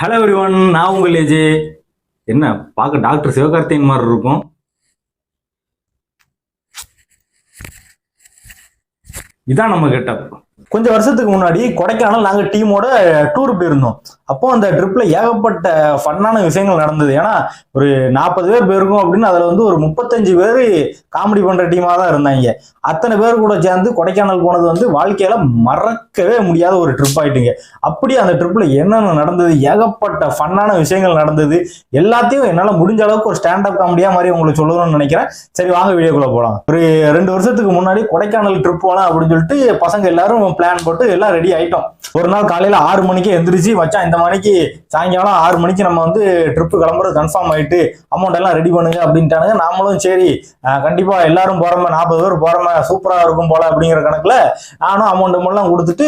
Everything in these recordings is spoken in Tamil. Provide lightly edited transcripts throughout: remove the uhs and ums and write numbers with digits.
ஹலோ எவ்ரிவன், நான் உங்கள் ஏஜே. என்ன பார்க்க டாக்டர் சிவகார்த்திகேயன் மாதிரி இருக்கும். இதான் நம்ம கெட்டப். கொஞ்சம் வருஷத்துக்கு முன்னாடி கொடைக்கானல் நாங்கள் டீமோட டூர் போயிருந்தோம். அப்போ அந்த ட்ரிப்ல ஏகப்பட்ட ஃபன்னான விஷயங்கள் நடந்தது. ஏன்னா ஒரு 40 பேர் போயிருக்கோம் அப்படின்னு அதுல வந்து ஒரு 35 பேர் காமெடி பண்ற டீமா தான் இருந்தாங்க. அத்தனை பேர் கூட சேர்ந்து கொடைக்கானல் போனது வந்து வாழ்க்கையில மறக்கவே முடியாத ஒரு ட்ரிப் ஆயிட்டுங்க. அப்படி அந்த ட்ரிப்ல என்னென்ன நடந்தது, ஏகப்பட்ட ஃபன்னான விஷயங்கள் நடந்தது. எல்லாத்தையும் என்னால முடிஞ்ச அளவுக்கு ஒரு ஸ்டாண்ட் அப் காமெடியா மாதிரி உங்களுக்கு சொல்லணும்னு நினைக்கிறேன். சரி வாங்க வீடியோக்குள்ள போலாம். ஒரு 2 வருஷத்துக்கு முன்னாடி கொடைக்கானல் ட்ரிப் போலாம் அப்படின்னு சொல்லிட்டு பசங்க எல்லாரும் பிளான் போட்டு எல்லாம் ரெடி ஆயிட்டோம். ஒரு நாள் காலையில 6 மணிக்கு எந்திரிச்சு மச்சான் இந்த மணிக்கு சாயங்காலம் 6 மணிக்கு நம்ம வந்து ட்ரிப்பு கிளம்புறது கன்ஃபார்ம் ஆயிட்டு அமௌண்ட் எல்லாம் ரெடி பண்ணுங்க அப்படின்ட்டானுங்க. நாமளும் சரி கண்டிப்பா எல்லாரும் போறோமே, 40 பேர் போறோமே, சூப்பரா இருக்கும் போல அப்படிங்கிற கணக்குல நானும் அமௌண்ட் எல்லாம் கொடுத்துட்டு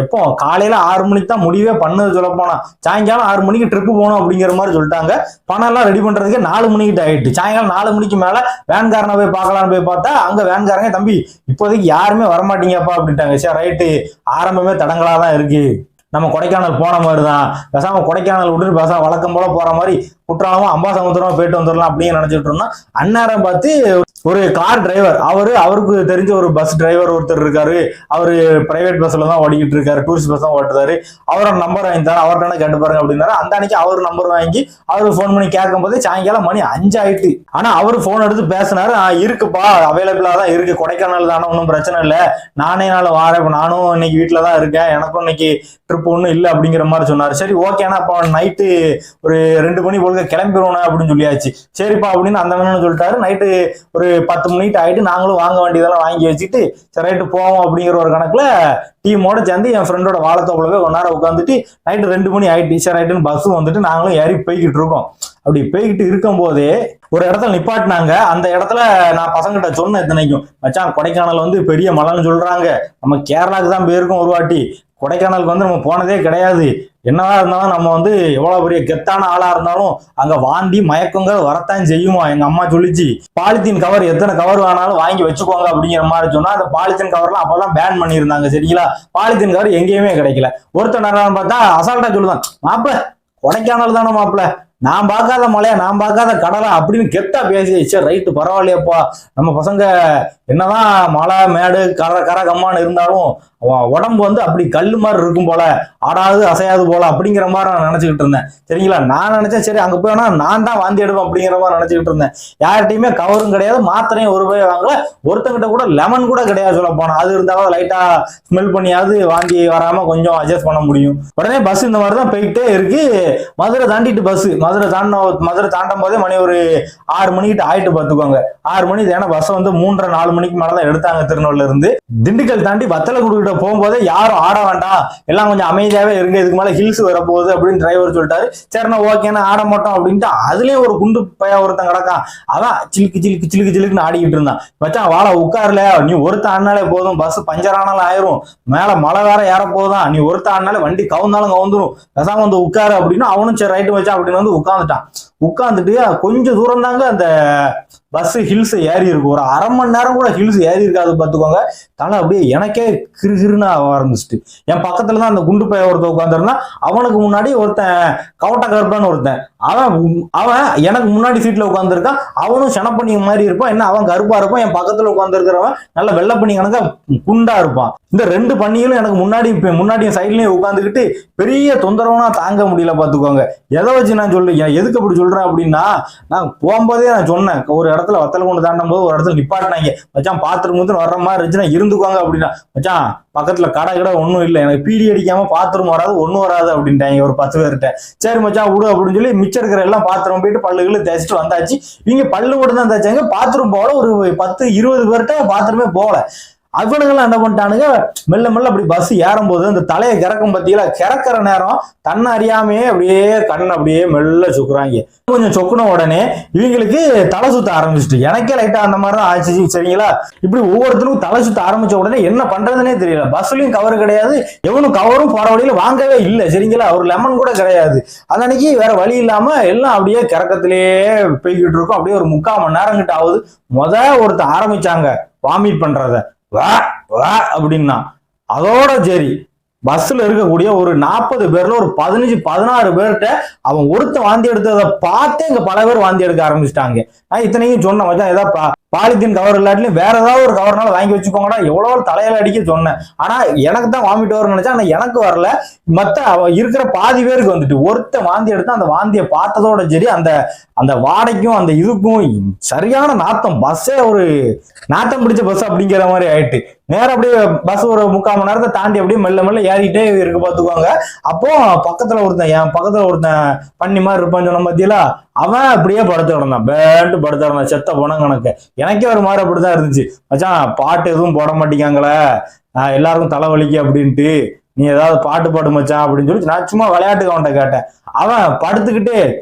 எப்போ காலையில 6 மணிக்கு தான் முடிவே பண்ணது. சொல்ல போனா சாயங்காலம் 6 மணிக்கு ட்ரிப்பு போகணும் அப்படிங்கிற மாதிரி சொல்லிட்டாங்க. பணம் எல்லாம் ரெடி பண்றதுக்கு 4 மணிக்கிட்ட ஆயிட்டு. சாயங்காலம் 4 மணிக்கு மேல வேன்காரனை போய் பார்க்கலான்னு போய் பார்த்தா அங்க வேன்காரங்க தம்பி இப்போதைக்கு யாருமே வரமாட்டீங்கப்பா அப்படின்ட்டாங்க. சரி ரைட்டு, ஆரம்பமே தடங்களாதான் இருக்கு, நம்ம கொடைக்கானல் போன மாதிரி தான், பேசாம கொடைக்கானல் விட்டுட்டு பேசாம வழக்கம் போல போற மாதிரி குற்றாலமும் அம்பாசமுத்திரமா போயிட்டு வந்துடலாம் அப்படின்னு நினைச்சிட்டு இருந்தோம். அந்நேரம் பார்த்து ஒரு கார் டிரைவர், அவருக்கு தெரிஞ்ச ஒரு பஸ் டிரைவர் ஒருத்தர் இருக்காரு. அவரு பிரைவேட் பஸ்ல தான் ஓடிக்கிட்டு இருக்காரு, டூரிஸ்ட் பஸ் தான் ஓட்டுறாரு. அவரோட நம்பர் வாங்கி தரேன், அவர்கிட்ட கேட்டு பாருங்க அப்படின்னாரு. அந்த அன்னைக்கு அவர் நம்பர் வாங்கி அவரு போன் பண்ணி கேட்கும் போது சாயங்காலம் மணி 5 ஆயிட்டு. ஆனா அவரு போன் எடுத்து பேசினாரு, இருக்குப்பா அவைலபிளா தான் இருக்கு, கொடைக்கானல் தானே, ஒன்றும் பிரச்சனை இல்லை, நானே வாரேன், நானும் இன்னைக்கு வீட்டுல தான் இருக்கேன், எனக்கும் இன்னைக்கு ட்ரிப் ஒன்றும் இல்லை அப்படிங்கிற மாதிரி சொன்னாரு. சரி ஓகேனா அப்போ நைட்டு ஒரு 2 மணி போல கிளம்பிடுவோம் அப்படின்னு சொல்லியாச்சு. சரிப்பா அப்படின்னு அந்த மணி சொல்லிட்டாரு. நைட்டு ஒரு 10 மணிக்கு ஆயிட்டு நாங்களும் வாங்க வேண்டியதெல்லாம் வாங்கி வச்சுட்டு சரி ரைட்டு போவோம் அப்படிங்கிற ஒரு கணக்குல டீமோட சேர்ந்து என் ஃப்ரெண்டோட வாழத்தோப்புல போய் 1 நேரம் உட்காந்துட்டு நைட்டு 2 மணி ஆயிட்டு. சரி ரைட்டுன்னு பஸ்ஸும் வந்துட்டு நாங்களும் ஏறி போய்கிட்டு இருக்கோம். அப்படி போய்கிட்டு இருக்கும் போதே ஒரு இடத்துல நிப்பாட்டினாங்க. அந்த இடத்துல நான் பசங்கிட்ட சொன்னேன், இத்தனைக்கும் மச்சான் கொடைக்கானல் வந்து பெரிய மலைன்னு சொல்றாங்க, நம்ம கேரளாவுக்கு தான் போயிருக்கோம் ஒரு வாட்டி, கொடைக்கானலுக்கு வந்து நம்ம போனதே கிடையாது, என்னதான் இருந்தாலும் நம்ம வந்து எவ்வளவு பெரிய கெத்தான ஆளா இருந்தாலும் அங்க வாந்தி மயக்கங்கள் வரத்தான் செய்யுமா. எங்க அம்மா சொல்லிச்சு, பாலித்தீன் கவர் எத்தனை கவர் வேணாலும் வாங்கி வச்சுக்கோங்க அப்படிங்கிற மாதிரி சொன்னா. அந்த பாலித்தீன் கவர்லாம் அப்பெல்லாம் பேன் பண்ணியிருந்தாங்க. சரிங்களா, பாலித்தீன் கவர் எங்கேயுமே கிடைக்கல. ஒருத்தர் நேரம் பார்த்தா அசால்ட்டா சொல்லுதான், மாப்பிள கொடைக்கானல் தானே மாப்பிள, நான் பார்க்காத மலையா, நான் பார்க்காத கடலா அப்படின்னு கெத்தா பேசி. சரி ரைட்டு பரவாயில்லையப்பா, நம்ம பசங்க என்னதான் மலை மேடு கரை கம்மான்னு இருந்தாலும் உடம்பு வந்து அப்படி கல்லு மாதிரி இருக்கும் போல, ஆடாது அசையாது போல அப்படிங்கிற மாதிரி நான் நினைச்சுக்கிட்டு இருந்தேன். சரிங்களா, நான் நினைச்சேன் சரி அங்க போனா நான் தான் வாந்தி எடுப்பேன் அப்படிங்கிற மாதிரி நினைச்சுக்கிட்டு இருந்தேன். யார்கிட்டையுமே கவரும் கிடையாது, மாத்திரையும் ஒரு ரூபாய் வாங்கல, ஒருத்தங்கிட்ட கூட லெமன் கூட கிடையாது சொல்ல போனா. அது இருந்தாலும் லைட்டா ஸ்மெல் பண்ணியாவது வாந்தி வராம கொஞ்சம் அட்ஜஸ்ட் பண்ண முடியும். உடனே பஸ் இந்த மாதிரி தான் போய்கிட்டே இருக்கு. மதுரை தாண்டிட்டு பஸ், மதுரை தாண்டும் போதே மணி ஒரு 6 மணிக்கிட்ட ஆயிட்டு பார்த்துக்கோங்க. 6 மணி ஏன்னா பஸ் வந்து 3:30 4 மணிக்கு மேலதான் எடுத்தாங்க திருநெல்வேலியில இருந்து. திண்டுக்கல் தாண்டி வத்தலகுண்டு போகும்போதே யாரும் ஆட வேண்டாம், எல்லாம் கொஞ்சம் அமைதியாவே இருங்க, இதுக்கு மேல ஹில்ஸ் வரப்போகுது அப்படின்னு டிரைவர் சொல்லிட்டாரு. சரிண்ணா ஓகேன்னா ஆட மாட்டோம் அப்படின்ட்டு அதுலயும் ஒரு குண்டு பைய ஒருத்தன் கிடக்கான். அதான் சிலுக்கு சிலுக்கு சிலுக்கு சிலுக்குன்னு ஆடிக்கிட்டு இருந்தான். மச்சான் வாழ உட்கார்ல, நீ ஒருத்த ஆடினாலே போதும், பஸ் பஞ்சர் ஆனாலும் ஆயிரும், மேல மழை வேற ஏற போதும், நீ ஒருத்த ஆடினாலே வண்டி கவுந்தாலும் கவுந்துரும், பேசாம வந்து உட்காரு அப்படின்னு அவனும் சரி ரைட்டு வச்சா அப்படின்னு வந்து உட்காந்துட்டான். உட்காந்துட்டு கொஞ்சம் தூரம் தாங்க அந்த பஸ் ஹில்ஸ் ஏறி இருக்கு. ஒரு அரை மணி நேரம் கூட ஹில்ஸ் ஏறி இருக்காது பார்த்துக்கோங்க. தலை அப்படியே எனக்கே கிருகிருன்னு ஆரம்பிச்சுட்டு, என் பக்கத்துல தான் அந்த குண்டு பைய ஒருத்தன் உட்காந்துருந்தான். அவனுக்கு முன்னாடி ஒருத்தன் கவட்ட கருப்பான்னு ஒருத்தன், அவன் எனக்கு முன்னாடி சீட்ல உட்காந்துருக்கான். அவனும் செனப்பண்ணி மாதிரி இருப்பான், என்ன அவன் கருப்பா இருப்பான். என் பக்கத்துல உட்காந்துருக்கிறவன் நல்ல வெள்ளை பண்ணி கணக்கா குண்டா இருப்பான். இந்த 2 பண்ணிகளும் எனக்கு முன்னாடி சைட்லயும் உட்காந்துக்கிட்டு பெரிய தொந்தரவுனா தாங்க முடியல பார்த்துக்கோங்க. எதை வச்சு நான் சொல்றேன், எதுக்கு அப்படி சொல்றேன் அப்படின்னா, நான் போகும்போதே நான் சொன்னேன், ஒரு இடத்துல வத்தலகுண்டு தாண்டும் போது ஒரு இடத்துல நிப்பாட்டினாங்க, மச்சான் பாத்ரூம் வந்து வர்ற மாதிரி இருந்துச்சுன்னா இருந்துக்குவாங்க அப்படின்னா. மச்சான் பக்கத்துல கடை ஒன்றும் இல்லை, எனக்கு பீடி அடிக்காம பாத்ரூம் வராது ஒன்றும் வராது அப்படின்ட்டாங்க ஒரு 10 பேர்கிட்ட. சரி மச்சான் விடு அப்படின்னு சொல்லி மிச்சம் இருக்கிற எல்லாம் பாத்ரூம் போயிட்டு பல்லுகளை தேய்ச்சிட்டு வந்தாச்சு. இவங்க பல்லு மட்டும் தான் தேய்ச்சாங்க, பாத்ரூம் போல ஒரு 10-20 பேர்கிட்ட பாத்ரூமே போல. அவனுங்கெல்லாம் என்ன பண்ணிட்டானுங்க, மெல்ல மெல்ல அப்படி பஸ் ஏறும் போது அந்த தலையை கிறக்கும் பத்தியில கிறக்கிற நேரம் தன்னை அறியாமையே அப்படியே கண்ணை அப்படியே மெல்ல சுக்குறாங்க. கொஞ்சம் சொக்குன உடனே இவங்களுக்கு தலை சுத்த ஆரம்பிச்சுட்டு, எனக்கே லைட்டா அந்த மாதிரி தான் ஆச்சு. சரிங்களா, இப்படி ஒவ்வொருத்தருக்கும் தலை சுத்த ஆரம்பிச்ச உடனே என்ன பண்றதுன்னே தெரியல. பஸ்லயும் கவர் கிடையாது, எவனும் கவரும் போற வழியில வாங்கவே இல்லை. சரிங்களா, ஒரு லெமன் கூட கிடையாது. அன்னைக்கு வேற வழி இல்லாம எல்லாம் அப்படியே கிறக்கத்திலேயே போய்கிட்டு இருக்கும். அப்படியே ஒரு 3/4 மணி நேரம் கிட்ட ஆகுது. ஒருத்தர் ஆரம்பிச்சாங்க வாமிட் பண்றத, வா வா அப்படின்னா. அதோட சரி பஸ்ல இருக்கக்கூடிய ஒரு 40 பேர்ல ஒரு 15-16 பேர்கிட்ட அவன் ஒருத்த வாந்தி எடுத்ததை பார்த்தே இங்க பல பேர் வாந்தி எடுக்க ஆரம்பிச்சிட்டாங்க. நான் இத்தனைக்கும் சொன்னேன், மச்சான் ஏதாவது பாலித்தீன் கவர் இல்லாட்டிலும் வேற ஏதாவது ஒரு கவர்னால வாங்கி வச்சுக்கோங்கடா, எவ்வளவு தலையில அடிக்க சொன்னேன். ஆனா எனக்கு தான் வாமிட் வரும்னு நினைச்சா, ஆனா எனக்கு வரல. மத்த இருக்கிற பாதி பேருக்கு வந்துட்டு. ஒருத்த வாந்தி எடுத்தா அந்த வாந்தியை பார்த்ததோட சரி, அந்த அந்த வாடைக்கும் அந்த இதுக்கும் சரியான நாத்தம். பஸ்ஸே ஒரு நாத்தம் பிடிச்ச பஸ் அப்படிங்கிற மாதிரி ஆயிட்டு. நேரம் அப்படியே பஸ் ஒரு 3/4 மணி நேரத்தை தாண்டி அப்படியே மெல்ல மெல்ல ஏறிட்டே இருக்கு பாத்துக்குவாங்க. அப்போ பக்கத்துல என் பக்கத்துல ஒருத்தன் பண்ணி மாதிரி இருப்பான்னு சொன்ன மத்தியில அவன் அப்படியே படுத்து கிடந்தான், பேண்டு படுத்து கிடந்தான், செத்த போன கணக்கு. எனக்கே ஒரு மாதிரி அப்படிதான் இருந்துச்சு. மச்சான் பாட்டு எதுவும் போட மாட்டேங்காங்களே, எல்லாருக்கும் தலைவலிக்கு அப்படின்ட்டு, நீ ஏதாவது பாட்டு பாடு மச்சான் அப்படின்னு சொல்லி நான் சும்மா விளையாட்டுக்கு அவன்கிட்ட கேட்டேன். அவன் படுத்துக்கிட்டு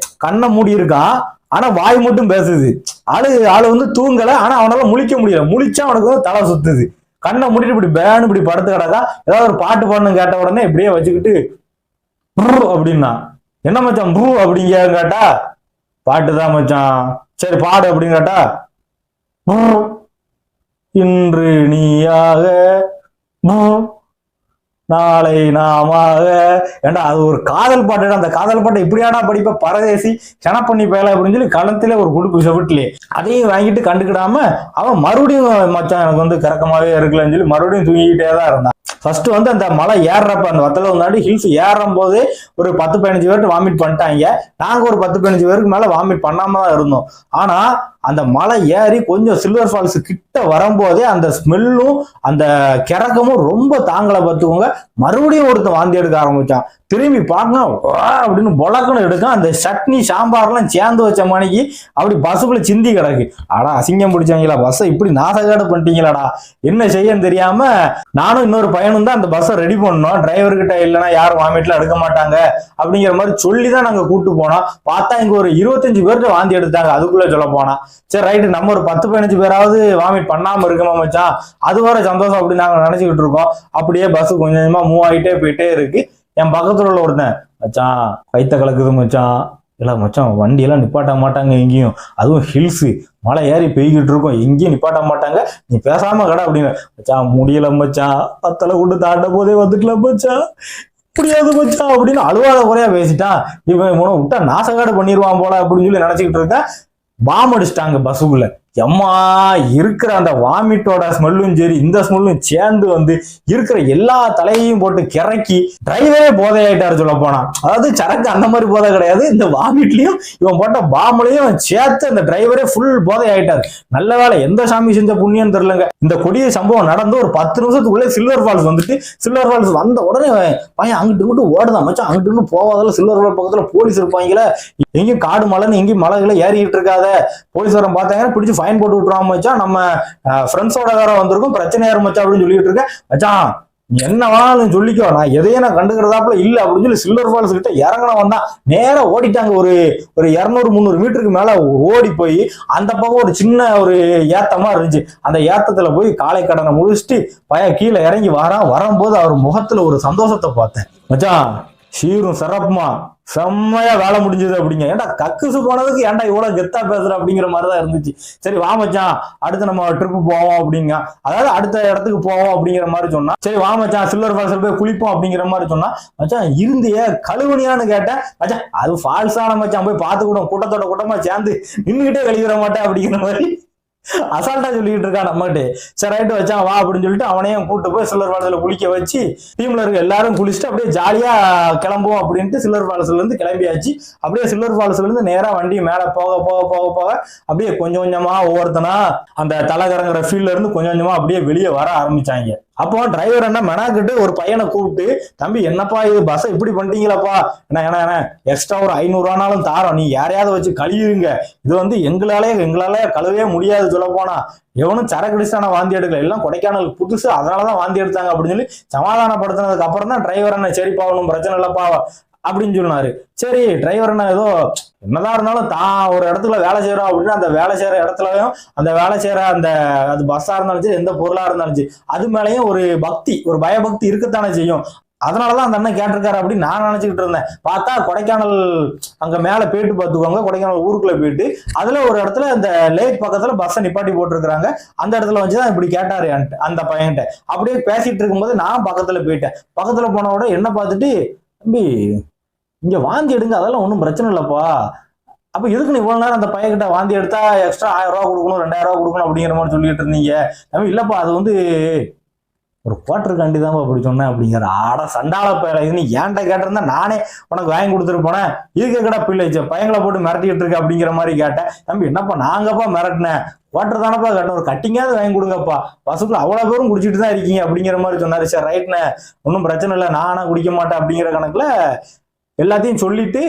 கண்ணை மூடி இருக்கான், ஆனா வாய் மட்டும் பேசுது. ஆளு வந்து தூங்கல, ஆனா அவனால முழிக்க முடியல. முழிச்சா அவனுக்கு வந்து தலை சுத்துது. கண்ணை மூடிட்டு இப்படி பேனு இப்படி படுத்து கிடக்கா. ஏதாவது ஒரு பாட்டு பாடணும் கேட்ட உடனே இப்படியே வச்சுக்கிட்டு அப்படின்னா, என்ன மச்சான் ப்ரூ அப்படிங்க கேட்டா, பாட்டுதான் மச்சான், சரி பாடு அப்படின்னு கேட்டா, இன்று நீயாக நாளை நாமாக. ஏண்டா அது ஒரு காதல் பாட்டு, அந்த காதல் பாட்டை இப்படியாடா படிப்ப பரதேசி செனப்பண்ணி பேல அப்படின்னு சொல்லி களத்திலே ஒரு குடுப்பு செவிட்டுலே அதையும் வாங்கிட்டு கண்டுக்கிடாம அவன் மறுபடியும் மச்சான் எனக்கு வந்து கறக்கமாவே இருக்குல்லன்னு சொல்லி மறுபடியும் தூங்கிக்கிட்டே தான் இருந்தான். ஃபர்ஸ்ட் வந்து அந்த மலை ஏறுறப்ப அந்த வத்தல முன்னாடி ஹில்ஸ் ஏறும் போதே ஒரு 10-15 பேருக்கு வாமிட் பண்ணிட்டாங்க. நாங்க ஒரு 10-15 பேருக்கு மேல வாமிட் பண்ணாம தான் இருந்தோம். ஆனா அந்த மலை ஏறி கொஞ்சம் சில்வர் ஃபால்ஸ் கிட்ட வரும்போதே அந்த ஸ்மெல்லும் அந்த கிறக்கமும் ரொம்ப தாங்கலை பார்த்துக்கோங்க. மறுபடியும் ஒருத்தன் வாந்தி எடுக்க ஆரம்பிச்சான். திரும்பி பார்க்க அப்படின்னு பொலக்குன்னு எடுக்கும். அந்த சட்னி சாம்பார்லாம் சேர்ந்து வச்ச மணிக்கு அப்படி பஸ்ஸுக்குள்ள சிந்தி கிடக்கு. ஆடா அசிங்கம் பிடிச்சாங்களா, பஸ்ஸை இப்படி நாசகாடு பண்ணிட்டீங்களாடா, என்ன செய்யன்னு தெரியாம நானும் இன்னொரு பையனும் தான் அந்த பஸ்ஸை ரெடி பண்ணோம். டிரைவர்கிட்ட இல்லைன்னா யாரும் வாமிட்ல எடுக்க மாட்டாங்க அப்படிங்கிற மாதிரி சொல்லிதான் நாங்க கூட்டு போனோம். பார்த்தா இங்க ஒரு 25 பேர்கிட்ட வாந்தி எடுத்தாங்க அதுக்குள்ள சொல்ல போனா. சரி ரைட்டு, நம்ம ஒரு 10-15 பேராவது வாமிட் பண்ணாம இருக்கமா மச்சான், அது வர சந்தோஷம் அப்படின்னு நாங்க நினைச்சுக்கிட்டு இருக்கோம். அப்படியே பஸ் கொஞ்சம் கொஞ்சமா மூவ் ஆகிட்டே போயிட்டே இருக்கு. என் பக்கத்துல உள்ள ஒருத்தன், மச்சான் வயித்த கலக்குது மச்சான், இல்ல மச்சான் வண்டியெல்லாம் நிப்பாட்ட மாட்டாங்க எங்கேயும், அதுவும் ஹில்ஸ் மழை ஏறி பெய்கிட்டு இருக்கும், எங்கேயும் நிப்பாட்ட மாட்டாங்க, நீ பேசாம கடை அப்படின்னு. மச்சான் முடியல மச்சான், பத்தலை கொண்டு தாண்ட போதே வந்துக்கலாம் மச்சான், முடியாது மச்சான் அப்படின்னு அழுவாத குறையா பேசிட்டான். இவன் விட்டா நாசகாடு பண்ணிடுவான் போல அப்படின்னு சொல்லி நினைச்சுக்கிட்டு இருக்கேன். பாம் அடிச்சிட்டாங்க பஸ்ஸுக்குள்ள. எம்மா இருக்கிற அந்த வாமிட்டோட ஸ்மெல்லும் சரி இந்த ஸ்மெல்லும் சேர்ந்து வந்து இருக்கிற எல்லா தலையையும் போட்டு கிறக்கி டிரைவரே போதை ஆயிட்டாரு சொல்ல போனா. அதாவது சரக்கு அந்த மாதிரி போதை கிடையாது, இந்த வாமிட்லயும் இவன் போட்ட பாம்புலையும் சேர்த்து அந்த டிரைவரே ஃபுல் போதை ஆயிட்டாரு. நல்ல வேலை எந்த சாமி செஞ்ச புண்ணியம் தெரியலங்க. இந்த கொடிய சம்பவம் நடந்து ஒரு 10 நிமிஷத்துக்குள்ளே சில்வர் ஃபால்ஸ் வந்துட்டு, சில்வர் ஃபால்ஸ் வந்த உடனே பையன் அங்கிட்டு இங்கிட்டு ஓடுதான். மச்சான் அங்கிட்டு இங்கிட்டு போவாதால, சில்வர் ஃபால்ஸ் பக்கத்துல போலீஸ் இருப்பாங்களே, எங்கேயும் காடு மலைன்னு எங்கேயும் மலைகளை ஏறிக்கிட்டு இருக்காத, போலீஸ்காரன் பார்த்தாங்கன்னா பிடிச்சி ஃபைன் போட்டு விட்டுறாம மச்சான், நம்ம ஃப்ரெண்ட்ஸோட வேற வந்திருக்கும், பிரச்சனையா மச்சான் அப்படின்னு சொல்லிட்டு இருக்கேன். மச்சான் நீ என்ன வேணாலும் சொல்லிக்கோ, நான் எதையும் நான் கண்டுக்கிறதாப்புல இல்ல அப்படின்னு சொல்லி சில்வர் ஃபால்ஸ் கிட்ட இறங்கணும் வந்தான். நேரா ஓடிட்டாங்க. ஒரு 200-300 மீட்டருக்கு மேல ஓடி போய் அந்த பக்கம் ஒரு சின்ன ஒரு ஏத்தமா இருந்துச்சு. அந்த ஏத்தத்துல போய் காலை கடனை முடிச்சுட்டு பையன் கீழே இறங்கி வரும்போது அவர் முகத்துல ஒரு சந்தோஷத்தை பார்த்தேன். மச்சான் சீரும் சிறப்புமா செம்மையா வேலை முடிஞ்சது அப்படிங்க. ஏன்டா கக்குசு போனதுக்கு ஏன்டா இவ்வளவு கெத்தா பேசுற அப்படிங்கிற மாதிரிதான் இருந்துச்சு. சரி வா மச்சான் அடுத்து நம்ம ட்ரிப்பு போவோம் அப்படிங்க, அதாவது அடுத்த இடத்துக்கு போவோம் அப்படிங்கிற மாதிரி சொன்னா. சரி வா மச்சான் சில்வர் ஃபால்ஸ்ல போய் குளிப்போம் அப்படிங்கிற மாதிரி சொன்னா. மச்சான் இருந்திய கழுவுனியான்னு கேட்டேன். மச்சான் அது ஃபால்ஸான மச்சான், போய் பார்த்துக்கூடும், கூட்டத்தோட கூட்டமா சேர்ந்து நின்றுகிட்டே கழுவிட மாட்டேன் அப்படிங்கிற மாதிரி அசால்ட்டா சொல்லிட்டு இருக்கான் நம்மகிட்ட. சரி ரைட்டு வச்சான் வா அப்படின்னு சொல்லிட்டு அவனையும் கூட்டு போய் சில்வர் ஃபால்ஸ்ல குளிக்க வச்சு டீம்ல இருக்க எல்லாரும் குளிச்சுட்டு அப்படியே ஜாலியா கிளம்புவோம் அப்படின்ட்டு சில்வர் ஃபால்ஸ்ல இருந்து கிளம்பியாச்சு. அப்படியே சில்வர் ஃபால்ஸ்ல இருந்து நேரா வண்டி மேல போக போக போக போக அப்படியே கொஞ்சம் கொஞ்சமா ஒவ்வொருத்தனா அந்த தலைகரங்கிற ஃபீல்ட்ல இருந்து கொஞ்சம் கொஞ்சமா அப்படியே வெளியே வர ஆரம்பிச்சாங்க. அப்போ டிரைவர் என்ன மெனாக்கிட்டு ஒரு பையனை கூப்பிட்டு, தம்பி என்னப்பா இது பஸ்ஸை இப்படி பண்ணிட்டீங்களாப்பா, என்ன எக்ஸ்ட்ரா ஒரு 500 ரூபானாலும் தாரோம், நீ யாரையாவது வச்சு கழுவிடுங்க, இது வந்து எங்களால கழுவே முடியாது சொல்ல போனா, எவனும் சரக்கு அடிச்சான வாந்தி எடுக்கல, எல்லாம் கொடைக்கானல் புதுசு அதனாலதான் வாந்தி எடுத்தாங்க அப்படின்னு சொல்லி சமாதானப்படுத்தினதுக்கு அப்புறம் தான் டிரைவர் என்ன சரிப்பா ஒன்றும் பிரச்சனை இல்லப்பா அப்படின்னு சொன்னாரு. சரி டிரைவர் என்ன ஏதோ என்னதான் இருந்தாலும் தான் ஒரு இடத்துல வேலை செய்யறோம் அப்படின்னா அந்த வேலை செய்யற இடத்துலயும் அந்த வேலை செய்யற அந்த அது பஸ்ஸா இருந்தாலும் சரி எந்த பொருளா இருந்தாலும் சரி அது மேலேயும் ஒரு பயபக்தி இருக்கத்தானே செய்யும். அதனாலதான் அந்த அண்ணன் கேட்டிருக்காரு அப்படின்னு நான் நினைச்சுக்கிட்டு இருந்தேன். பார்த்தா கொடைக்கானல் அங்க மேல போயிட்டு பார்த்துக்கோங்க, கொடைக்கானல் ஊருக்குள்ள போயிட்டு அதுல ஒரு இடத்துல இந்த லேக் பக்கத்துல பஸ்ஸை நிப்பாட்டி போட்டிருக்காங்க. அந்த இடத்துல வச்சுதான் இப்படி கேட்டாரு அந்த பையன்கிட்ட. அப்படியே பேசிட்டு இருக்கும்போது நான் பக்கத்துல போயிட்டேன். பக்கத்துல போனவோட என்ன பார்த்துட்டு, தம்பி இங்க வாந்தி எடுங்க, அதெல்லாம் ஒன்றும் பிரச்சனை இல்லப்பா. அப்ப எதுக்கு நீ இவ்வளவு நேரம் அந்த பையன்கிட்ட வாந்தி எடுத்தா எக்ஸ்ட்ரா 1000 ரூபா கொடுக்கணும் 2000 ரூபா கொடுக்கணும் அப்படிங்கிற மாதிரி சொல்லிட்டு இருந்தீங்க? தம்பி இல்லப்பா, அது வந்து ஒரு குவார்டருக்காண்டி தான் அப்படி சொன்னேன் அப்படிங்கிற. ஆட சண்டாள பையல, இது நீ ஏன்ட்ட கேட்டிருந்தா நானே உனக்கு வாங்கி கொடுத்துட்டு போனேன், இதுக்கு கடை பிள்ளை பையங்களை போட்டு மிரட்டிட்டு இருக்கு அப்படிங்கிற மாதிரி கேட்டேன். தம்பி என்னப்பா நாங்கப்பா மிரட்டினேன், குவார்டர் தானப்பா கேட்டேன், ஒரு கட்டிங்காவது வாங்கி கொடுங்கப்பா, பசுக்குள்ள அவ்வளவு பேரும் குடிச்சிட்டு தான் இருக்கீங்க அப்படிங்கிற மாதிரி சொன்னாரு. சரி ரைட்ண்ணே, ஒன்றும் பிரச்சனை இல்லை, நானா குடிக்க மாட்டேன் அப்படிங்கிற கணக்குல எல்லாத்தையும் சொல்லிட்டு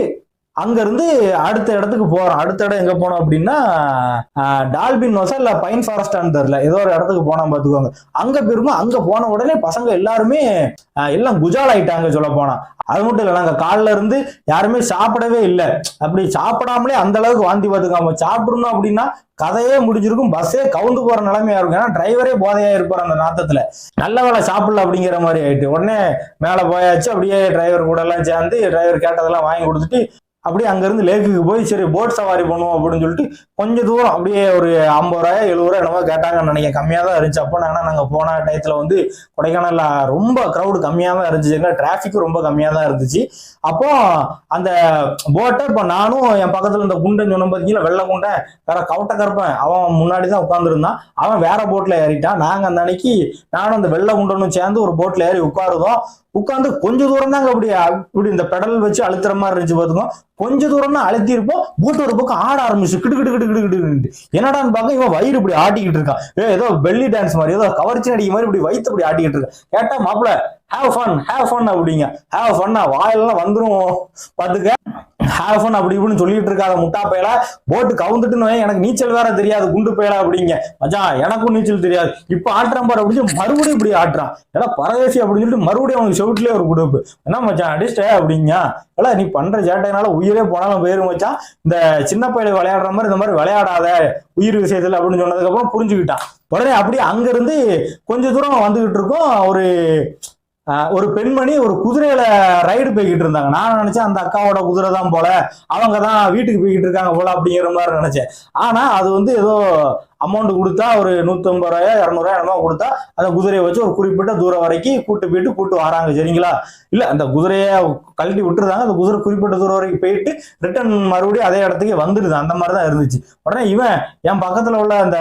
அங்க இருந்து அடுத்த இடத்துக்கு போறோம். அடுத்த இடம் எங்க போனோம் அப்படின்னா டால்பின் நோசா இல்ல பைன் ஃபாரஸ்டான்னு தெரியல, ஏதோ ஒரு இடத்துக்கு போனோம் பார்த்துக்கோங்க. அங்க போயிருக்கோம். அங்க போன உடனே பசங்க எல்லாருமே எல்லாம் குஜால் ஆயிட்டாங்க சொல்ல போனா. அது மட்டும் இல்லை, நாங்க காலில இருந்து யாருமே சாப்பிடவே இல்லை. அப்படி சாப்பிடாமலே அந்த அளவுக்கு வாந்தி பார்த்துக்காம சாப்பிடணும் அப்படின்னா கதையே முடிஞ்சிருக்கும், பஸ்ஸே கவுந்து போற நிலைமையா இருக்கும். ஏன்னா டிரைவரே போதையா இருப்பார் அந்த நாத்தத்துல. நல்ல வேலை சாப்பிடல அப்படிங்கிற மாதிரி ஆயிட்டு. உடனே மேல போயாச்சு, அப்படியே டிரைவர் கூட எல்லாம் சேர்ந்து டிரைவர் கேட்டதெல்லாம் வாங்கி கொடுத்துட்டு அப்படியே அங்கிருந்து லேக்குக்கு போய் சரி போட் சவாரி பண்ணுவோம் அப்படின்னு சொல்லிட்டு கொஞ்சம் தூரம் அப்படியே ஒரு 50 ரூபாய் 70 ரூபாய் என்னமோ கேட்டாங்கன்னு நினைக்கிறேன். கம்மியாக தான் இருந்துச்சு. அப்போ நாங்கள் போன டயத்துல வந்து கொடைக்கானல்ல ரொம்ப க்ரௌடு கம்மியாக தான் இருந்துச்சு, டிராஃபிக்கும் ரொம்ப கம்மியாக தான் இருந்துச்சு. அப்போ அந்த போட்டை இப்போ நானும் என் பக்கத்துல இந்த குண்டன் சொன்ன பார்த்தீங்களா, வெள்ளை குண்டன் வேற கவுட்ட கருப்பேன், அவன் முன்னாடி தான் உட்காந்துருந்தான். அவன் வேற போட்ல ஏறிட்டான். நாங்கள் அந்த அன்னைக்கு நானும் அந்த வெள்ளை குண்டனும் சேர்ந்து ஒரு போட்ல ஏறி உட்காருதோம். உட்காந்து கொஞ்சம் தூரம் தாங்க இப்படி இந்த பெடல் வச்சு அழுத்துற மாதிரி இருந்துச்சு பார்த்துக்கோ. கொஞ்ச தூரம் தான் அழுத்தி இருப்போம், போட்டு ஒரு பக்கம் ஆட ஆரம்பிச்சு கிடு கிடு கிடு கிடு கிடு. என்னடான்னு பார்க்க இவன் வயிறு இப்படி ஆட்டிக்கிட்டு இருக்கான். ஏதோ பெல்லி டான்ஸ் மாதிரி, ஏதோ கவர்ச்சி நடிகை மாதிரி இப்படி வயிற்று இப்படி ஆட்டிக்கிட்டு இருக்கான். கேட்டா மாப்பிள்ள ஹேவ் ஃபன் அப்படிங்க. ஹேவ் ஃபன்னா வாயெல்லாம் வந்துரும் பார்த்துக்க, ஹேவ் ஃபன் அப்படி இப்படின்னு சொல்லிட்டு இருக்காத முட்டா பயலா. போட்டு கவுந்துட்டுன்னு எனக்கு நீச்சல் வேற தெரியாது குண்டு பயலா அப்படிங்க. மச்சான் எனக்கும் நீச்சல் தெரியாது, இப்ப ஆட்டுறான் பாரு அப்படின்னு மறுபடியும் இப்படி ஆட்டுறான். ஏன்னா பரதேசி அப்படின்னு சொல்லிட்டு மறுபடியும் அவனுக்கு செவிட்லயே ஒரு குடுப்பு. என்ன மச்சான் அடிச்சிட்ட அப்படிங்க. இல்ல நீ பண்ற சேட்டைனால உயிரே போனாலும் போயிரும் மச்சான், இந்த சின்ன பையல விளையாடுற மாதிரி இந்த மாதிரி விளையாடாத உயிர் விஷயத்துல அப்படின்னு சொன்னதுக்கு அப்புறம் புரிஞ்சுக்கிட்டான். உடனே அப்படியே அங்க இருந்து கொஞ்ச தூரம் வந்துகிட்டு இருக்கோம். ஒரு பெண்மணி ஒரு குதிரையில ரைடு போய்கிட்டு இருந்தாங்க. நான் நினைச்சேன் அந்த அக்காவோட குதிரை தான் போல, அவங்க தான் வீட்டுக்கு போய்கிட்டு இருக்காங்க போல அப்படிங்கிற மாதிரி நினைச்சேன். ஆனா அது வந்து ஏதோ அமௌண்ட் கொடுத்தா ஒரு 150 ரூபாயோ 200 ரூபாய் என்னமோ கொடுத்தா அந்த குதிரையை வச்சு ஒரு குறிப்பிட்ட தூரம் வரைக்கும் கூட்டு வராங்க. சரிங்களா? இல்ல அந்த குதிரையை கழட்டி விட்டுருந்தாங்க. அந்த குதிரை குறிப்பிட்ட தூரம் வரைக்கும் போயிட்டு ரிட்டர்ன் மறுபடியும் அதே இடத்துக்கு வந்துடுது. அந்த மாதிரிதான் இருந்துச்சு. உடனே இவன் என் பக்கத்துல உள்ள அந்த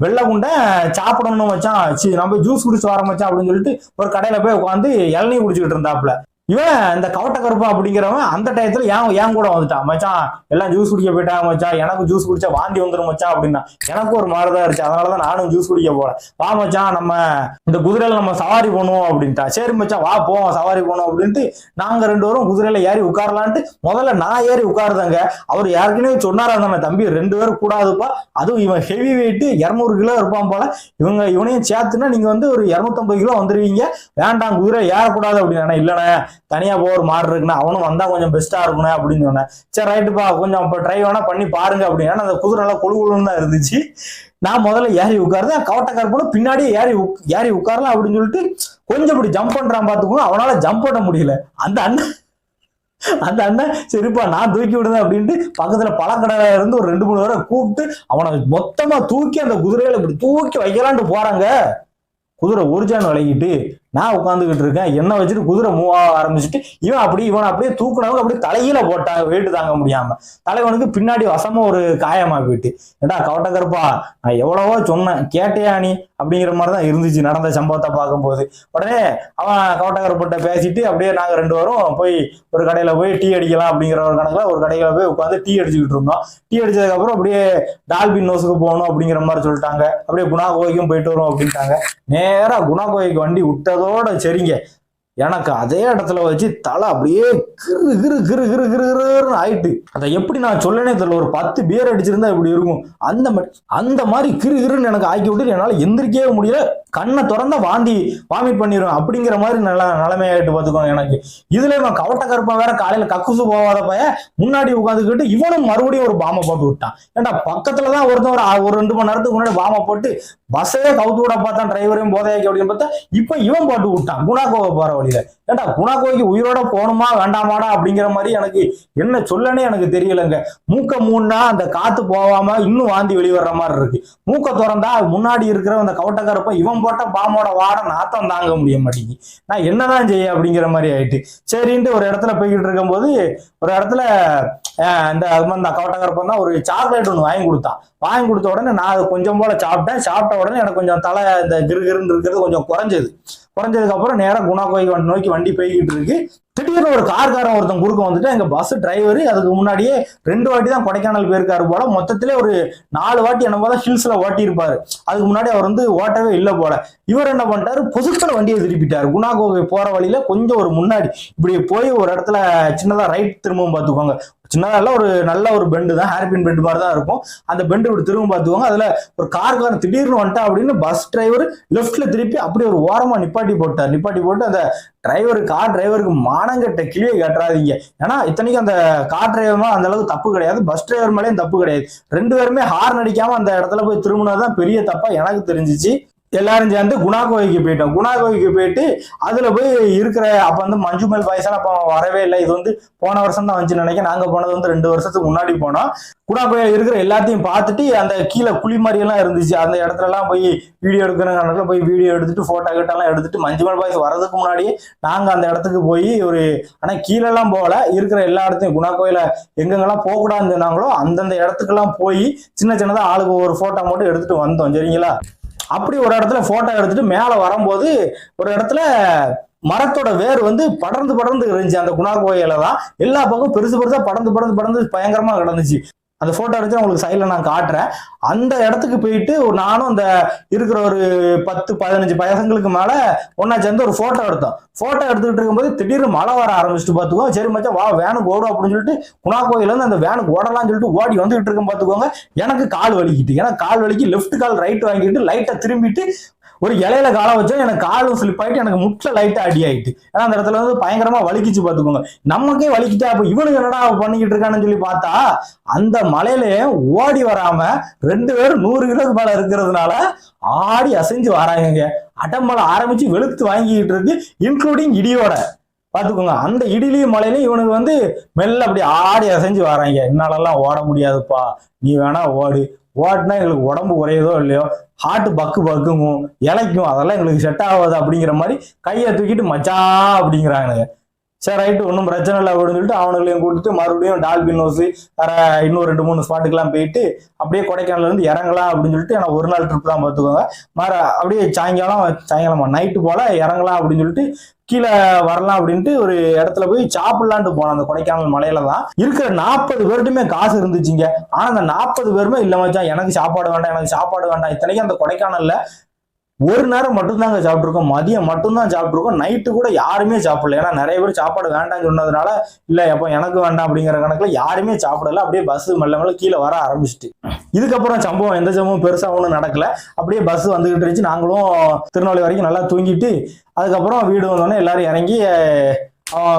வெள்ளை குண்டை சாப்பிடணும் மச்சான், நம்ம ஜூஸ் குடிச்சு வர மச்சான் அப்படின்னு சொல்லிட்டு ஒரு கடையில போய் உட்காந்து இளநீர் குடிச்சுக்கிட்டு இருந்தாப்புல. இவன் இந்த கவட்ட கருப்பா அப்படிங்கிறவன் அந்த டயத்துல ஏன் கூட வந்துட்டான். மச்சான் எல்லாம் ஜூஸ் குடிக்க போயிட்டாங்க மச்சான், எனக்கு ஜூஸ் குடிச்சா வாந்தி வந்துடும் மச்சான் அப்படின்னா. எனக்கும் ஒரு மாதிரிதான் இருந்துச்சு. அதனாலதான் நானும் ஜூஸ் குடிக்க போல. வா மச்சான் நம்ம இந்த குதிரையில நம்ம சவாரி பண்ணுவோம் அப்படின்ட்டா. சரி மச்சான் வா போவோம் சவாரி பண்ணுவோம் அப்படின்ட்டு நாங்க 2 பேரும் குதிரையில ஏறி உட்காரலான்ட்டு முதல்ல நான் ஏறி உட்காருதாங்க. அவர் யாருக்குன்னே சொன்னாரா தானே, தம்பி 2 பேரும் கூடாதுப்பா, அதுவும் இவன் ஹெவி வெயிட் 200 கிலோ இருப்பான் போல, இவனையும் சேர்த்துனா நீங்க வந்து ஒரு 250 கிலோ வந்துருவீங்க, வேண்டாம் குதிரை ஏறக்கூடாது அப்படின்னா. இல்லைண்ணே தனியா போற மாறு இருக்குன்னா அவனும் வந்தா கொஞ்சம் பெஸ்டா இருக்கணும் அப்படின்னு சொன்னேன். சரி ரைட்டுப்பா கொஞ்சம் இப்ப ட்ரை வேணா பண்ணி பாருங்க அப்படின்னா. அந்த குதிரை நல்லா குழுகுழுன்னு தான் இருந்துச்சு. நான் முதல்ல ஏறி உட்காருதான், கவட்ட கருப்பனும் பின்னாடியே ஏறி உட்காரலாம் அப்படின்னு சொல்லிட்டு கொஞ்சம் இப்படி ஜம்ப் பண்றான் பாத்துக்கணும். அவனால ஜம்ப் பண்ண முடியல. அந்த அண்ணன் சரிப்பா நான் தூக்கி விடுதேன் அப்படின்ட்டு பக்கத்துல பழக்கடையில இருந்து ஒரு 2-3 பேரை கூப்பிட்டு அவனை மொத்தமா தூக்கி அந்த குதிரையில இப்படி தூக்கி வைக்கலான்ட்டு போறாங்க. குதிரை ஒரிஜான் விளங்கிட்டு நான் உட்காந்துக்கிட்டு இருக்கேன். என்ன வச்சுட்டு குதிரை மூவ் ஆக ஆரம்பிச்சுட்டு இவன் அப்படியே தூக்குனவங்க அப்படியே தலையில போட்டாங்க, வெயிட்டு தாங்க முடியாம. தலைவனுக்கு பின்னாடி வசமா ஒரு காயமா போயிட்டு. ஏடா கவட்ட கருப்பா நான் எவ்வளவோ சொன்னேன் கேட்டையா நீ அப்படிங்கிற மாதிரிதான் இருந்துச்சு நடந்த சம்பவத்தை பார்க்கும்போது. உடனே அவன் கவட்ட கருப்பட்ட பேசிட்டு அப்படியே நாங்க 2 பேரும் போய் ஒரு கடையில போய் டீ அடிக்கலாம் அப்படிங்கிற ஒரு கணக்குல ஒரு கடையில போய் உட்காந்து டீ அடிச்சுக்கிட்டு இருந்தோம். டீ அடிச்சதுக்கு அப்புறம் அப்படியே டால்பின் நோஸுக்கு போகணும் அப்படிங்கிற மாதிரி சொல்லிட்டாங்க. அப்படியே குணா கோவைக்கும் போயிட்டு வரும் அப்படின்ட்டாங்க. நேரா குணா கோவைக்கு வண்டி விட்டதோட சரிங்க, எனக்கு அதே இடத்துல வச்சு தலை அப்படியே கிரு கிரு கிரு கிரு கிரு கிருன்னு ஆயிட்டு. அதை எப்படி நான் சொல்லனே தெரியல. ஒரு 10 பியர் அடிச்சிருந்தா இப்படி இருக்கும். அந்த மாதிரி கிரு கிருன்னு எனக்கு ஆக்கி விட்டு என்னால எந்திரிக்கவே முடியல. கண்ணை திறந்தா வாமிட் பண்ணிடும் அப்படிங்கிற மாதிரி நிலைமையாயிட்டு பார்த்துக்கோங்க எனக்கு. இதுல இவன் கவட்ட கருப்பன் வேற காலையில கக்குசு போவாத பையன் முன்னாடி உட்காந்துக்கிட்டு இவனும் மறுபடியும் ஒரு பாம்பை போட்டு விட்டான். ஏன்டா பக்கத்துலதான் ஒருத்தன் ஒரு 2 மணி நேரத்துக்கு முன்னாடி பாம்பை போட்டு பஸ்ஸையே கவுத்து விட பார்த்தான், டிரைவரையும் போதையாக்கி அப்படின்னு பார்த்தா இப்ப இவன் போட்டு விட்டான் குணா கோவை போற வழியில. ஏன்டா குணா கோகைக்கு உயிரோட போகணுமா வேண்டாமாடா அப்படிங்கிற மாதிரி எனக்கு என்ன சொல்லனே எனக்கு தெரியலங்க. மூக்க மூணா அந்த காத்து போகாம இன்னும் வாந்தி வெளிவர்ற மாதிரி இருக்கு. மூக்க திறந்தா முன்னாடி இருக்கிற அந்த கவட்டக்காரப்ப இவன் போட்ட பாம்போட வாட நாத்தம் தாங்க முடிய மாட்டேங்கி. நான் என்னதான் செய்ய அப்படிங்கிற மாதிரி ஆயிட்டு. சரின்ட்டு ஒரு இடத்துல போய்கிட்டு இருக்கும்போது ஒரு இடத்துல இந்த கவட்டக்காரப்பம் தான் ஒரு சாக்லேட் ஒன்று வாங்கி கொடுத்த உடனே நான் அது கொஞ்சம் போல சாப்பிட்ட உடனே எனக்கு கொஞ்சம் தலை இந்த கிருகிருன்னு இருக்கிறது கொஞ்சம் குறைஞ்சதுக்கு அப்புறம் நேரம் குணா கோகை நோக்கி வண்டி போய்கிட்டு இருக்கு. திடீர்னு ஒரு கார்காரன் ஒருத்தன் குறுக்க வந்துட்டு எங்க பஸ் டிரைவர் அதுக்கு முன்னாடியே 2 வாட்டி தான் கொடைக்கானல் போயிருக்காரு போல. மொத்தத்திலே ஒரு 4 வாட்டி என்னமோ தான் ஹில்ஸ்ல ஓட்டி இருப்பாரு. அதுக்கு முன்னாடி அவர் வந்து ஓட்டவே இல்லை போல. இவர் என்ன பண்ணிட்டாரு, பொசுக்கள் வண்டியை திருப்பிட்டாரு. குணா கோகை போற வழியில கொஞ்சம் ஒரு முன்னாடி இப்படி போய் ஒரு இடத்துல சின்னதா ரைட் திரும்பவும் பார்த்துக்கோங்க. சின்னதா ஒரு நல்ல ஒரு பெண்டு தான், ஹேர்பின் பெண்டு மாதிரி தான் இருக்கும். அந்த பெண்டு இப்படி திரும்ப பார்த்துக்கோங்க. அதுல ஒரு கார்காரன் திடீர்னு வந்துட்டா அப்படின்னு பஸ் டிரைவர் லெஃப்ட்ல திருப்பி அப்படி ஒரு ஓரமா நிப்பாட்டி போட்டு அந்த கார் டிரைவருக்கு மானங்கட்ட கிளியை கட்டுறாதீங்க. ஏன்னா இத்தனைக்கும் அந்த கார் டிரைவர் அந்த அளவுக்கு தப்பு கிடையாது, பஸ் டிரைவர் மேலேயும் தப்பு கிடையாது. 2 பேருமே ஹார்ன் அடிக்காம அந்த இடத்துல போய் திரும்பினதுதான் பெரிய தப்பா எனக்கு தெரிஞ்சிச்சு. எல்லாரும் சேர்ந்து குணா கோகைக்கு போயிட்டு அதுல போய் இருக்கிற அப்ப வந்து மஞ்சுமல் பாய்ஸான அப்ப வரவே இல்லை. இது வந்து போன வருஷம் தான் வந்து நினைக்கிறேன். நாங்க போனது வந்து 2 வருஷத்துக்கு முன்னாடி போனோம். குணா கோயில் இருக்கிற எல்லாத்தையும் பார்த்துட்டு அந்த கீழே குழி மாதிரி எல்லாம் இருந்துச்சு. அந்த இடத்துல எல்லாம் போய் வீடியோ எடுக்கிற போய் வீடியோ எடுத்துட்டு போட்டோ கிட்டெல்லாம் எடுத்துட்டு மஞ்சுமல் பாய்ஸ் வர்றதுக்கு முன்னாடியே நாங்க அந்த இடத்துக்கு போய் ஆனா கீழெல்லாம் போகல, இருக்கிற எல்லா இடத்தையும் குணா கோயில எங்கெங்கெல்லாம் போகக்கூடாதுன்னு சொன்னாங்களோ அந்தந்த இடத்துக்கெல்லாம் போய் சின்னதா ஆளுக்கு ஒரு போட்டோ மட்டும் எடுத்துட்டு வந்தோம். சரிங்களா? அப்படி ஒரு இடத்துல போட்டோ எடுத்துட்டு மேல வரும்போது ஒரு இடத்துல மரத்தோட வேர் வந்து படர்ந்து இருந்துச்சு. அந்த குணா கோயில தான் எல்லா பக்கம் பெருசா படர்ந்து பயங்கரமா கிடந்துச்சு. அந்த போட்டோ எடுத்து உங்களுக்கு சைட்ல நான் காட்டுறேன். அந்த இடத்துக்கு போயிட்டு நானும் அந்த இருக்கிற ஒரு 10-15 பசங்களுக்கு மேல ஒன்னா சேர்ந்து ஒரு போட்டோ எடுத்துக்கிட்டு இருக்கும்போது திடீர்னு மழை வர ஆரம்பிச்சுட்டு பாத்துக்கோங்க. சரி மச்சான் வா வேனுக்கு ஓடும் அப்படின்னு சொல்லிட்டு குணா கோயில இருந்து அந்த வேனுக்கு ஓடலாம்னு சொல்லிட்டு ஓடி வந்துகிட்டு இருக்கேன் பாத்துக்கோங்க. எனக்கு கால் வலிக்கு லெஃப்ட் கால் ரைட் வாங்கிட்டு லைட்டா திரும்பிட்டு ஒரு இலையில காலை வச்சா எனக்கு காலும் ஸ்லிப் ஆயிட்டு எனக்கு முட்டில் லைட்டா அடி ஆயிட்டு. ஏன்னா அந்த இடத்துல வந்து பயங்கரமா வலிக்கிச்சு பாத்துக்கோங்க. நமக்கே வலிக்கிட்டா அப்ப இவனுக்கு என்னடா பண்ணிக்கிட்டு இருக்கான்னு சொல்லி பார்த்தா அந்த மலையில ஓடி வராம 2 பேரும் 100 கிலோக்கு மேல இருக்கிறதுனால ஆடி அசைஞ்சு வராங்க. அடம்பலை ஆரம்பிச்சு வெளுத்து வாங்கிட்டு இருக்கு, இன்க்ளூடிங் இடியோட பாத்துக்கோங்க. அந்த இடிலையும் மலையிலையும் இவனுக்கு வந்து மெல்ல அப்படி ஆடி அசைஞ்சு வராங்க. என்னாலெல்லாம் ஓட முடியாதுப்பா, நீ வேணா ஓட்டுனா எங்களுக்கு உடம்பு குறையதோ இல்லையோ ஹார்ட் பக்குங்கும் இலைக்கும், அதெல்லாம் எங்களுக்கு செட் ஆகாது அப்படிங்கிற மாதிரி கையை தூக்கிட்டு மச்சா அப்படிங்கிறாங்க. சரி ரைட்டு ஒன்றும் பிரச்சனை இல்லை அப்படின்னு சொல்லிட்டு அவனுங்களையும் கூட்டிட்டு மறுபடியும் டால்பின் ஹவுஸ் வேற இன்னும் 2-3 ஸ்பாட்டுக்கெல்லாம் போயிட்டு அப்படியே கொடைக்கானல்ல இருந்து இறங்கலாம் அப்படின்னு சொல்லிட்டு எனக்கு ஒரு நாள் ட்ரிப் தான் பார்த்துக்கோங்க. அப்படியே சாயங்காலம் நைட்டு போல இறங்கலாம் அப்படின்னு சொல்லிட்டு கீழே வரலாம் அப்படின்ட்டு ஒரு இடத்துல போய் சாப்பிடலான்ட்டு போனோம். அந்த கொடைக்கானல் மலையில தான் இருக்கிற 40 பேர்ட்டுமே காசு இருந்துச்சுங்க. ஆனா அந்த 40 பேருமே இல்ல மச்சான் எனக்கு சாப்பாடு வேண்டாம். இத்தனைக்கும் அந்த கொடைக்கானல்ல ஒரு நேரம் மட்டும்தாங்க சாப்பிட்டுருக்கோம், மதியம் மட்டும்தான் சாப்பிட்டுருக்கோம். நைட்டு கூட யாருமே சாப்பிடல. ஏன்னா நிறைய பேர் சாப்பாடு வேண்டாம்னு சொன்னதுனால இல்ல எப்ப எனக்கு வேண்டாம் அப்படிங்கிற கணக்குல யாருமே சாப்பிடல. அப்படியே பஸ் மெல்ல கீழே வர ஆரம்பிச்சுட்டு இதுக்கப்புறம் எந்த சம்பவம் பெருசா ஒன்றும் நடக்கல. அப்படியே பஸ் வந்துகிட்டு இருந்துச்சு. நாங்களும் திருநெல்வேலி வரைக்கும் நல்லா தூங்கிட்டு அதுக்கப்புறம் வீடு வந்தோடனே எல்லாரும் இறங்கி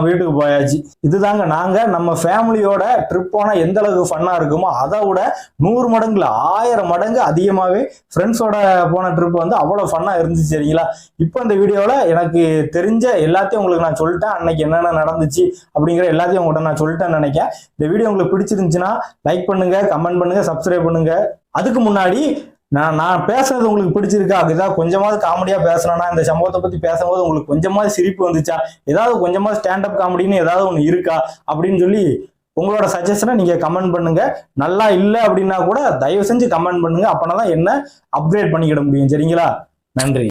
வீட்டுக்கு போயாச்சு. இதுதாங்க நம்ம ஃபேமிலியோட ட்ரிப் போனா எந்த அளவுக்கு ஃபன்னா இருக்குமோ அதை விட 100 மடங்குல 1000 மடங்கு அதிகமாவே ஃப்ரெண்ட்ஸோட போன ட்ரிப் வந்து அவ்வளவு ஃபன்னா இருந்துச்சு. சரிங்களா? இப்போ இந்த வீடியோல எனக்கு தெரிஞ்ச எல்லாத்தையும் உங்களுக்கு நான் சொல்லிட்டேன். அன்னைக்கு என்னென்ன நடந்துச்சு அப்படிங்கிற எல்லாத்தையும் உங்கள்கிட்ட நான் சொல்லிட்டேன்னு நினைக்கிறேன். இந்த வீடியோ உங்களுக்கு பிடிச்சிருந்துச்சுன்னா லைக் பண்ணுங்க, கமெண்ட் பண்ணுங்க, சப்ஸ்கிரைப் பண்ணுங்க. அதுக்கு முன்னாடி நான் பேசுறது உங்களுக்கு பிடிச்சிருக்கா, ஏதாவது கொஞ்சமாவது காமெடியா பேசுறேன்னா, இந்த சம்பவத்தை பத்தி பேசும்போது உங்களுக்கு கொஞ்சமாவது சிரிப்பு வந்துச்சா, ஏதாவது கொஞ்சமாவது ஸ்டாண்டப் காமெடின்னு ஏதாவது ஒண்ணு இருக்கா அப்படின்னு சொல்லி உங்களோட சஜஷனை நீங்க கமெண்ட் பண்ணுங்க. நல்லா இல்லை அப்படின்னா கூட தயவு செஞ்சு கமெண்ட் பண்ணுங்க. அப்பனாதான் என்ன அப்கிரேட் பண்ணிக்கிட முடியும். சரிங்களா? நன்றி.